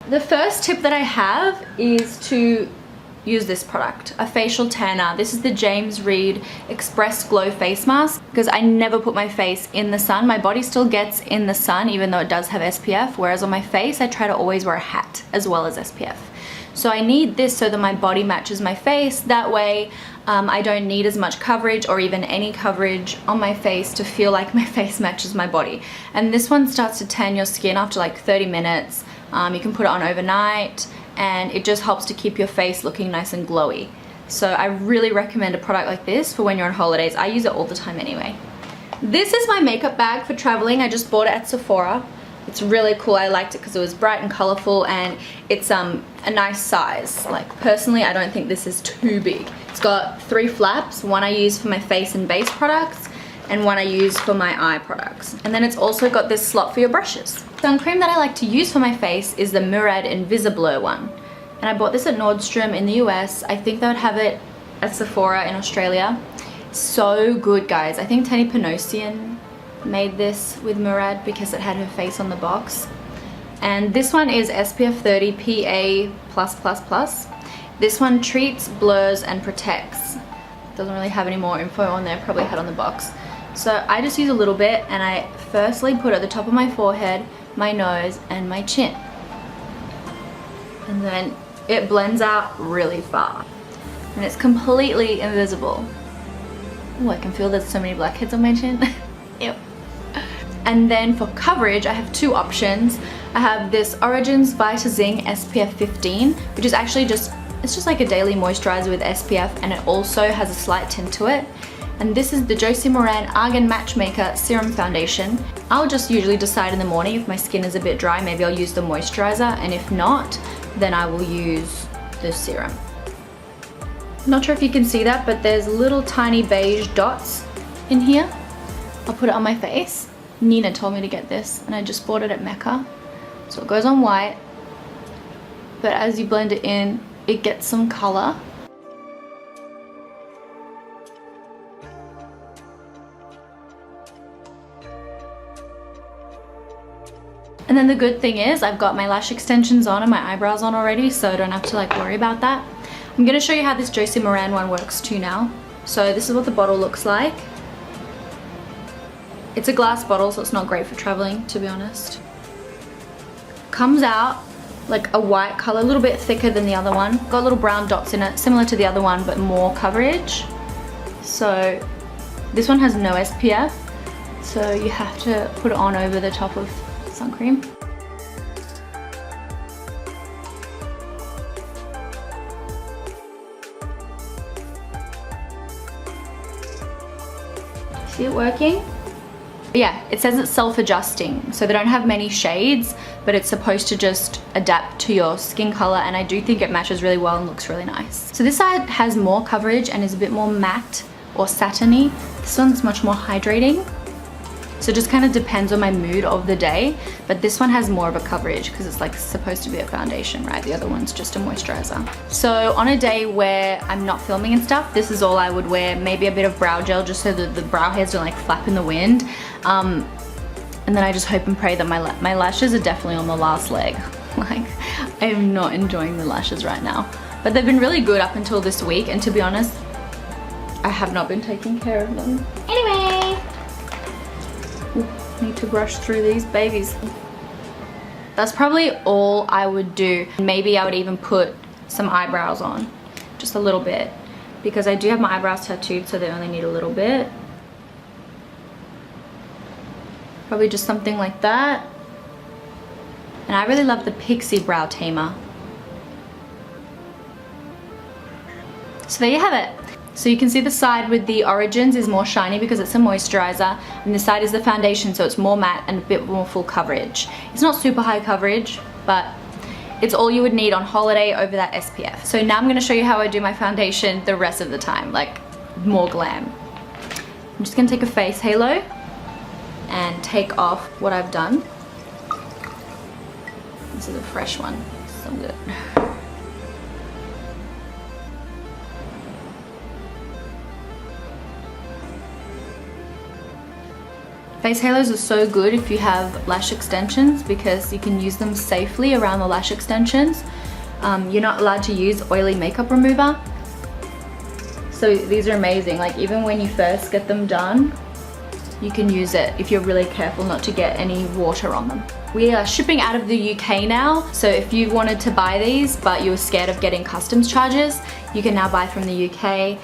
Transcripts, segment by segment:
The first tip that I have is to use this product, a facial tanner. This is the James Read Express Glow face mask, because I never put my face in the sun. My body still gets in the sun even though it does have SPF, whereas on my face I try to always wear a hat as well as SPF. So I need this so that my body matches my face. That way I don't need as much coverage or even any coverage on my face to feel like my face matches my body. And this one starts to tan your skin after like 30 minutes. You can put it on overnight, and it just helps to keep your face looking nice and glowy. So I really recommend a product like this for when you're on holidays. I use it all the time anyway. This is my makeup bag for traveling. I just bought it at Sephora. It's really cool. I liked it because it was bright and colorful, and it's a nice size. Like, personally, I don't think this is too big. It's got 3 flaps. One I use for my face and base products, and one I use for my eye products. And then it's also got this slot for your brushes. Sun cream that I like to use for my face is the Murad Invisiblur one. And I bought this at Nordstrom in the US. I think they would have it at Sephora in Australia. So good, guys. I think Tani Panosian made this with Murad because it had her face on the box. And this one is SPF 30 PA+++. This one treats, blurs, and protects. Doesn't really have any more info on there, probably had on the box. So I just use a little bit, and I firstly put it at the top of my forehead, my nose, and my chin. And then it blends out really far. And it's completely invisible. Oh, I can feel there's so many blackheads on my chin. Ew. And then for coverage, I have 2 options. I have this Origins Vitazing SPF 15, which is actually it's just like a daily moisturizer with SPF, and it also has a slight tint to it. And this is the Josie Moran Argan Matchmaker Serum Foundation. I'll just usually decide in the morning if my skin is a bit dry, maybe I'll use the moisturizer, and if not, then I will use the serum. Not sure if you can see that, but there's little tiny beige dots in here. I'll put it on my face. Nina told me to get this, and I just bought it at Mecca. So it goes on white, but as you blend it in, it gets some color. And then the good thing is I've got my lash extensions on and my eyebrows on already, so I don't have to like worry about that. I'm gonna show you how this Josie Moran one works too now. So this is what the bottle looks like. It's a glass bottle, so it's not great for traveling, to be honest. Comes out like a white color, a little bit thicker than the other one. Got little brown dots in it, similar to the other one, but more coverage. So this one has no SPF, so you have to put it on over the top of sun cream. See it working? Yeah, it says it's self-adjusting, so they don't have many shades, but it's supposed to just adapt to your skin color, and I do think it matches really well and looks really nice. So this side has more coverage and is a bit more matte or satiny. This one's much more hydrating. So it just kind of depends on my mood of the day, but this one has more of a coverage because it's like supposed to be a foundation, right? The other one's just a moisturizer. So on a day where I'm not filming and stuff, this is all I would wear. Maybe a bit of brow gel just so that the brow hairs don't like flap in the wind. And then I just hope and pray that my lashes are definitely on the last leg. Like, I am not enjoying the lashes right now. But they've been really good up until this week, and to be honest, I have not been taking care of them. Anyway, need to brush through these babies. That's probably all I would do. Maybe I would even put some eyebrows on, just a little bit, because I do have my eyebrows tattooed, so they only need a little bit. Probably just something like that. And I really love the Pixi Brow Tamer. So there you have it. So you can see the side with the Origins is more shiny because it's a moisturizer, and the side is the foundation, so it's more matte and a bit more full coverage. It's not super high coverage, but it's all you would need on holiday over that SPF. So now I'm going to show you how I do my foundation the rest of the time, like more glam. I'm just going to take a face halo and take off what I've done. This is a fresh one, so good. Face halos are so good if you have lash extensions because you can use them safely around the lash extensions. You're not allowed to use oily makeup remover. So these are amazing. Like even when you first get them done, you can use it if you're really careful not to get any water on them. We are shipping out of the UK now, so if you wanted to buy these but you were scared of getting customs charges, you can now buy from the UK.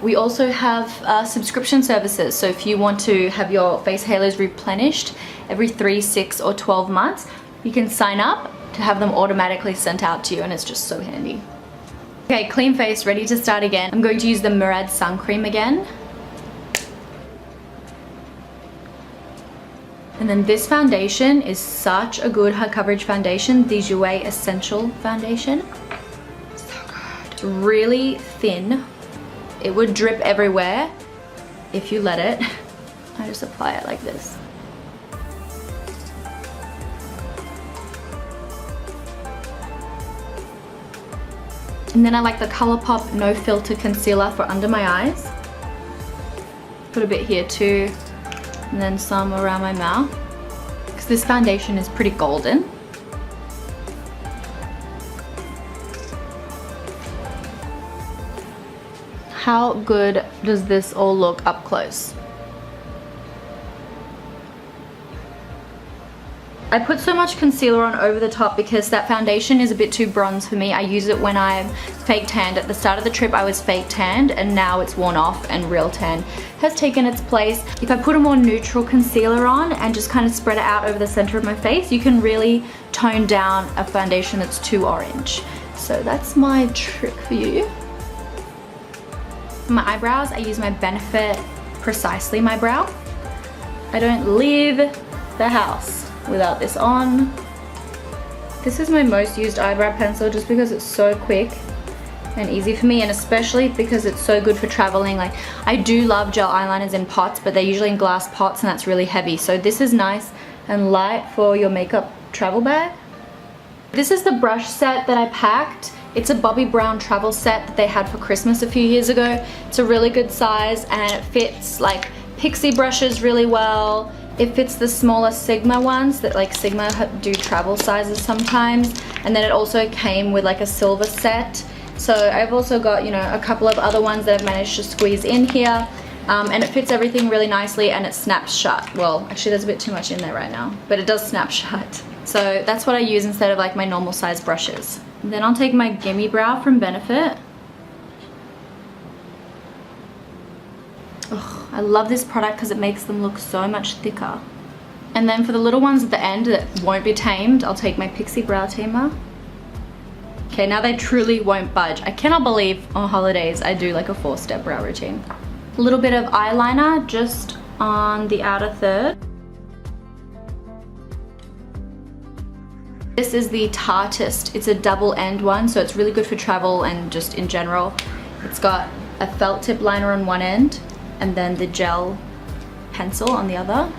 We also have subscription services, so if you want to have your face halos replenished every 3, 6 or 12 months, you can sign up to have them automatically sent out to you, and it's just so handy. Okay, clean face, ready to start again. I'm going to use the Murad Sun Cream again. And then this foundation is such a good high coverage foundation, the Jouer Essential Foundation. So good. Really thin. It would drip everywhere if you let it. I just apply it like this. And then I like the ColourPop No Filter Concealer for under my eyes. Put a bit here too. And then some around my mouth, because this foundation is pretty golden. How good does this all look up close? I put so much concealer on over the top because that foundation is a bit too bronze for me. I use it when I'm fake tanned. At the start of the trip I was fake tanned, and now it's worn off and real tan has taken its place. If I put a more neutral concealer on and just kind of spread it out over the center of my face, you can really tone down a foundation that's too orange. So that's my trick for you. For my eyebrows, I use my Benefit Precisely My Brow. I don't leave the house without this on. This is my most used eyebrow pencil just because it's so quick and easy for me, and especially because it's so good for traveling. Like, I do love gel eyeliners in pots, but they're usually in glass pots and that's really heavy. So this is nice and light for your makeup travel bag. This is the brush set that I packed. It's a Bobbi Brown travel set that they had for Christmas a few years ago. It's a really good size and it fits like pixie brushes really well. It fits the smaller Sigma ones that like Sigma do travel sizes sometimes. And then it also came with like a silver set. So I've also got, you know, a couple of other ones that I've managed to squeeze in here. And it fits everything really nicely and it snaps shut. Well, actually there's a bit too much in there right now, but it does snap shut. So that's what I use instead of like my normal size brushes. And then I'll take my Gimme Brow from Benefit. Ugh, I love this product because it makes them look so much thicker. And then for the little ones at the end that won't be tamed, I'll take my Pixi Brow Tamer. Okay, now they truly won't budge. I cannot believe on holidays I do like a 4-step brow routine. A little bit of eyeliner just on the outer third. This is the Tartist. It's a double end one, so it's really good for travel and just in general. It's got a felt tip liner on one end and then the gel pencil on the other.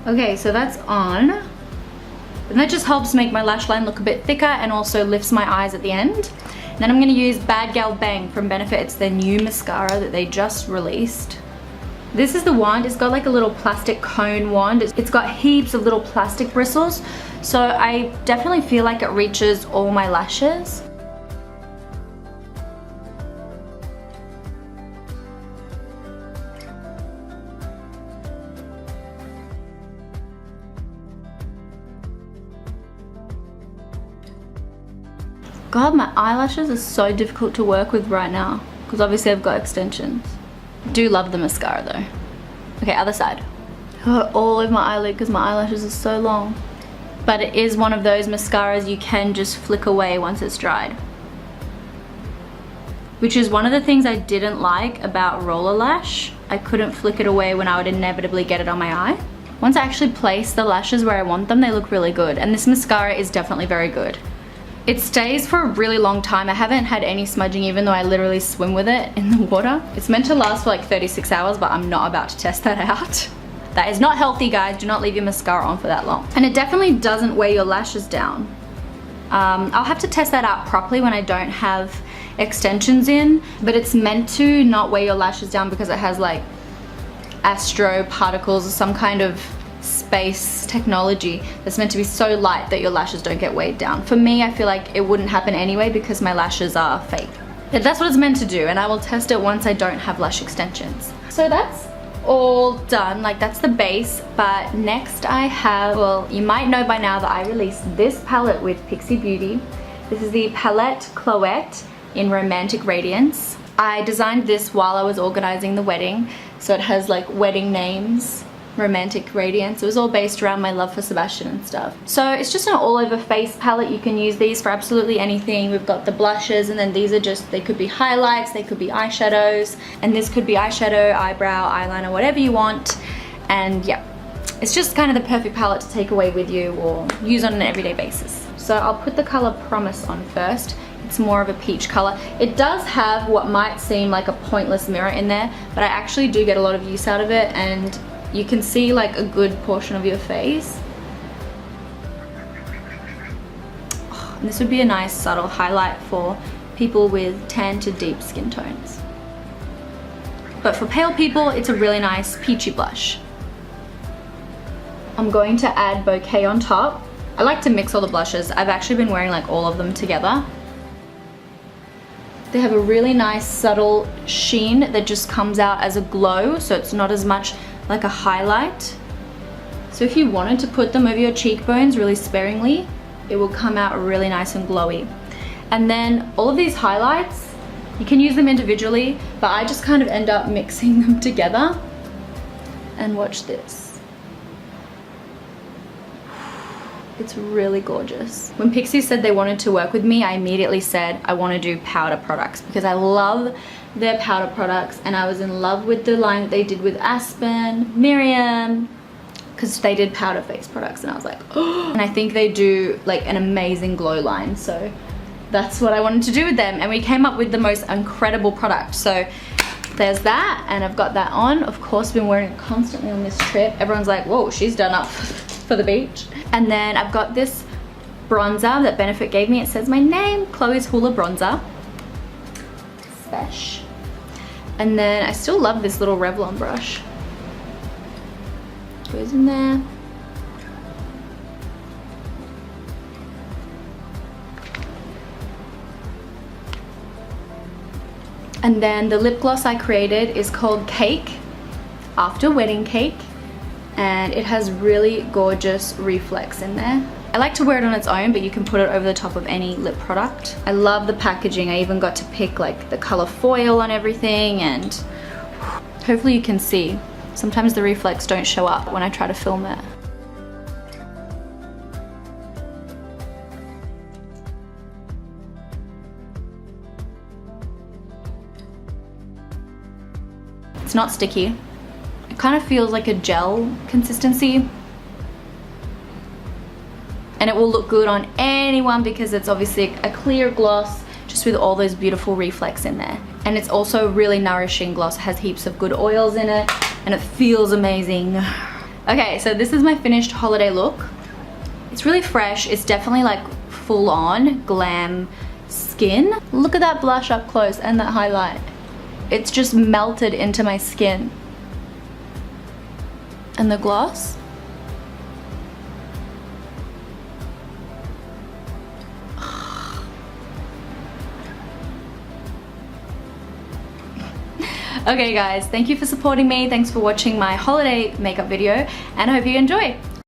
Okay, so that's on. And that just helps make my lash line look a bit thicker and also lifts my eyes at the end. And then I'm gonna use Bad Gal Bang from Benefit. It's their new mascara that they just released. This is the wand. It's got like a little plastic cone wand. It's got heaps of little plastic bristles. So I definitely feel like it reaches all my lashes. God, my eyelashes are so difficult to work with right now because obviously I've got extensions. Do love the mascara though. Okay, other side. All over my eyelid because my eyelashes are so long. But it is one of those mascaras you can just flick away once it's dried. Which is one of the things I didn't like about Roller Lash. I couldn't flick it away when I would inevitably get it on my eye. Once I actually place the lashes where I want them, they look really good. And this mascara is definitely very good. It stays for a really long time. I haven't had any smudging even though I literally swim with it in the water. It's meant to last for like 36 hours, but I'm not about to test that out. That is not healthy, guys. Do not leave your mascara on for that long. And it definitely doesn't weigh your lashes down. I'll have to test that out properly when I don't have extensions in, but it's meant to not weigh your lashes down because it has like astro particles or some kind of space technology that's meant to be so light that your lashes don't get weighed down. For me, I feel like it wouldn't happen anyway because my lashes are fake. But that's what it's meant to do, and I will test it once I don't have lash extensions. So that's all done, like that's the base. But next I have, well, you might know by now that I released this palette with Pixi Beauty. This is the Palette Cloette in Romantic Radiance. I designed this while I was organizing the wedding, so it has like wedding names, Romantic Radiance. It was all based around my love for Sebastian and stuff. So it's just an all over face palette. You can use these for absolutely anything. We've got the blushes, and then these are just, they could be highlights, they could be eyeshadows, and this could be eyeshadow, eyebrow, eyeliner, whatever you want. And yeah, it's just kind of the perfect palette to take away with you or use on an everyday basis. So I'll put the color Promise on first. It's more of a peach color. It does have what might seem like a pointless mirror in there, but I actually do get a lot of use out of it, and you can see like a good portion of your face. Oh, and this would be a nice subtle highlight for people with tan to deep skin tones. But for pale people, it's a really nice peachy blush. I'm going to add Bouquet on top. I like to mix all the blushes. I've actually been wearing like all of them together. They have a really nice subtle sheen that just comes out as a glow, so it's not as much like a highlight. So if you wanted to put them over your cheekbones really sparingly, it will come out really nice and glowy. And then all of these highlights, you can use them individually, but I just kind of end up mixing them together. And watch this. It's really gorgeous. When Pixi said they wanted to work with me, I immediately said I want to do powder products because I love their powder products, and I was in love with the line that they did with Aspen, Miriam, because they did powder face products, and I was like, oh. And I think they do like an amazing glow line, so that's what I wanted to do with them, and we came up with the most incredible product. So there's that, and I've got that on. Of course, I've been wearing it constantly on this trip. Everyone's like, whoa, she's done up for the beach. And then I've got this bronzer that Benefit gave me. It says my name, Chloe's Hoola Bronzer. Spesh. And then I still love this little Revlon brush. Goes in there. And then the lip gloss I created is called Cake, After Wedding Cake. And it has really gorgeous reflex in there. I like to wear it on its own, but you can put it over the top of any lip product. I love the packaging. I even got to pick like the color foil on everything, and hopefully you can see. Sometimes the reflex don't show up when I try to film it. It's not sticky. It kind of feels like a gel consistency. And it will look good on anyone because it's obviously a clear gloss just with all those beautiful reflex in there. And it's also a really nourishing gloss. It has heaps of good oils in it and it feels amazing. Okay, so this is my finished holiday look. It's really fresh. It's definitely like full on glam skin. Look at that blush up close and that highlight. It's just melted into my skin. And the gloss. Okay guys, thank you for supporting me. Thanks for watching my holiday makeup video, and I hope you enjoy.